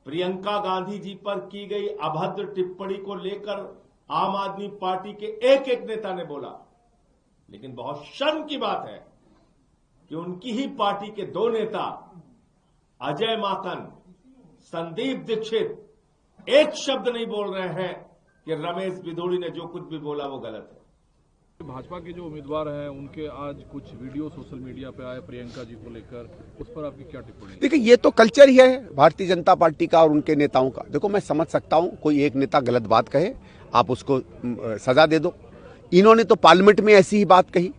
प्रियंका गांधी जी पर की गई अभद्र टिप्पणी को लेकर आम आदमी पार्टी के एक एक नेता ने बोला, लेकिन बहुत शर्म की बात है कि उनकी ही पार्टी के दो नेता अजय माकन, संदीप दीक्षित एक शब्द नहीं बोल रहे हैं कि रमेश बिधूड़ी ने जो कुछ भी बोला वो गलत है। भाजपा के जो उम्मीदवार हैं उनके आज कुछ वीडियो सोशल मीडिया पे आए प्रियंका जी को लेकर, उस पर आपकी क्या टिप्पणी? देखिए, ये तो कल्चर ही है भारतीय जनता पार्टी का और उनके नेताओं का। देखो, मैं समझ सकता हूं कोई एक नेता गलत बात कहे, आप उसको सजा दे दो। इन्होंने तो पार्लियामेंट में ऐसी ही बात कही,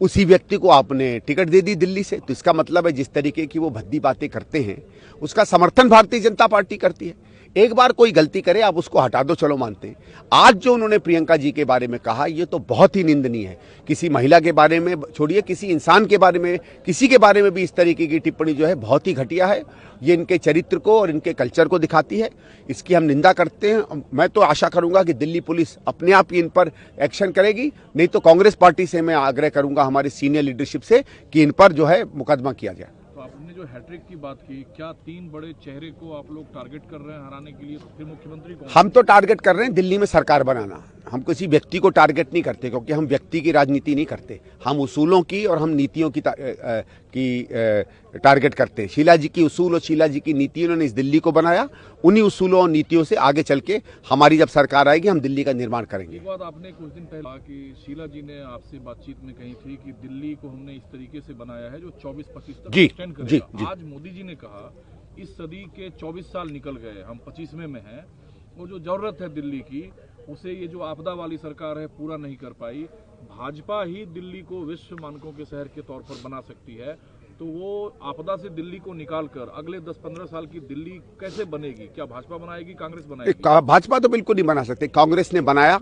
उसी व्यक्ति को आपने टिकट दे दी दिल्ली से, तो इसका मतलब है जिस तरीके की वो भद्दी बातें करते हैं उसका समर्थन भारतीय जनता पार्टी करती है। एक बार कोई गलती करे आप उसको हटा दो, चलो मानते हैं। आज जो उन्होंने प्रियंका जी के बारे में कहा ये तो बहुत ही निंदनीय है। किसी महिला के बारे में छोड़िए, किसी इंसान के बारे में, किसी के बारे में भी इस तरीके की टिप्पणी जो है बहुत ही घटिया है। ये इनके चरित्र को और इनके कल्चर को दिखाती है, इसकी हम निंदा करते हैं। मैं तो आशा करूंगा कि दिल्ली पुलिस अपने आप ही इन पर एक्शन करेगी, नहीं तो कांग्रेस पार्टी से मैं आग्रह करूंगा हमारी सीनियर लीडरशिप से कि इन पर जो है मुकदमा किया जाए। आपने जो हैट्रिक की बात की, क्या तीन बड़े चेहरे को आप लोग टारगेट कर रहे हैं हराने के लिए? फिर मुख्यमंत्री को हम तो टारगेट कर रहे हैं दिल्ली में सरकार बनाना। हम किसी व्यक्ति को टारगेट नहीं करते, क्योंकि हम व्यक्ति की राजनीति नहीं करते, हम उसूलों की और हम नीतियों की टारगेट करते हैं। शीला जी की उसूल और शीला जी की नीति उन्होंने इस दिल्ली को बनाया। उन्हीं उसूलों और नीतियों से आगे चल के हमारी जब सरकार आएगी हम दिल्ली का निर्माण करेंगे। एक बात आपने कुछ दिन पहले कहा कि शीला जी ने आपसे बातचीत में कही थी कि दिल्ली को हमने इस तरीके से बनाया है जो 24-25 तक एक्सटेंड करेगा। आज मोदी जी ने कहा इस सदी के 24 साल निकल गए, हम 25वें में हैं, वो जो जरूरत है दिल्ली की उसे ये जो आपदा वाली सरकार है पूरा नहीं कर पाई। भाजपा ही दिल्ली को विश्व मानकों के शहर के तौर पर बना सकती है, तो वो आपदा से दिल्ली को निकालकर अगले 10-15 साल की दिल्ली कैसे बनेगी? क्या भाजपा बनाएगी, कांग्रेस बनाएगी? भाजपा तो बिल्कुल नहीं बना सकते। कांग्रेस ने बनाया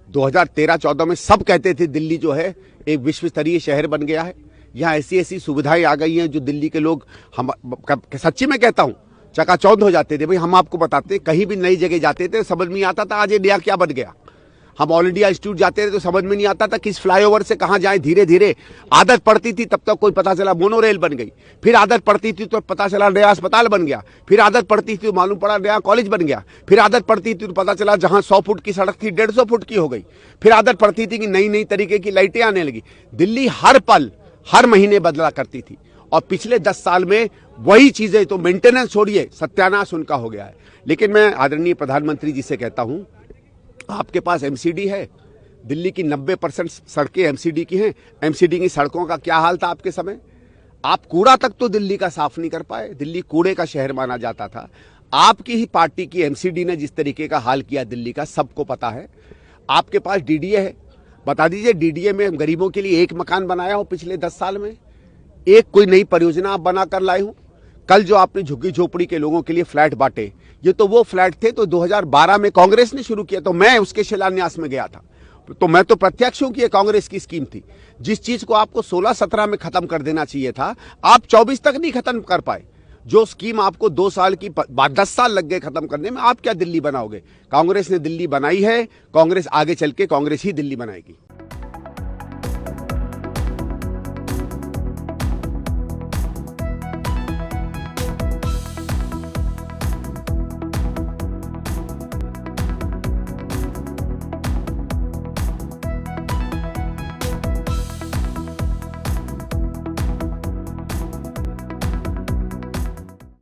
2013-14 में। सब कहते थे दिल्ली जो है एक विश्व स्तरीय शहर बन गया है, यहाँ ऐसी ऐसी सुविधाएं आ गई हैं जो दिल्ली के लोग, हम सच्ची में कहता हूँ, चकाचौंध हो जाते थे। भाई हम आपको बताते, कहीं भी नई जगह जाते थे समझ में नहीं आता था आज ये नया क्या बन गया। हम ऑल इंडिया इंस्टीट्यूट जाते थे तो समझ में नहीं आता था किस फ्लाईओवर से कहाँ जाए। धीरे धीरे आदत पड़ती थी, तब तक कोई पता चला मोनो रेल बन गई, फिर आदत पड़ती थी तो पता चला नया अस्पताल बन गया, फिर आदत पड़ती थी तो मालूम पड़ा नया कॉलेज बन गया, फिर आदत पड़ती थी तो पता चला जहां 100 फुट की सड़क थी 150 फुट की हो गई, फिर आदत पड़ती थी कि नई नई तरीके की लाइटें आने लगी। दिल्ली हर पल हर महीने बदला करती थी, और पिछले 10 साल में वही चीजें, तो मेंटेनेंस छोड़िए, सत्यानाश उनका हो गया है। लेकिन मैं आदरणीय प्रधानमंत्री जी से कहता हूं, आपके पास एमसीडी है, दिल्ली की 90% सड़कें एमसीडी की हैं। एमसीडी की सड़कों का क्या हाल था आपके समय? आप कूड़ा तक तो दिल्ली का साफ नहीं कर पाए। दिल्ली कूड़े का शहर माना जाता था। आपकी ही पार्टी की एमसीडी ने जिस तरीके का हाल किया दिल्ली का, सबको पता है। आपके पास डीडीए है, बता दीजिए डीडीए में गरीबों के लिए एक मकान बनाया हो पिछले 10 साल में? एक कोई नई परियोजना आप बनाकर लाए हो? कल जो आपने झुग्गी झोपड़ी के लोगों के लिए फ्लैट बांटे, ये तो वो फ्लैट थे तो 2012 में कांग्रेस ने शुरू किया, तो मैं उसके शिलान्यास में गया था। तो मैं तो प्रत्यक्ष हूं कि ये कांग्रेस की स्कीम थी। जिस चीज को आपको 16-17 में खत्म कर देना चाहिए था, आप 24 तक नहीं खत्म कर पाए। जो स्कीम आपको 2 साल की 10 साल लग गए खत्म करने में, आप क्या दिल्ली बनाओगे? कांग्रेस ने दिल्ली बनाई है, कांग्रेस आगे चल के कांग्रेस ही दिल्ली बनाएगी।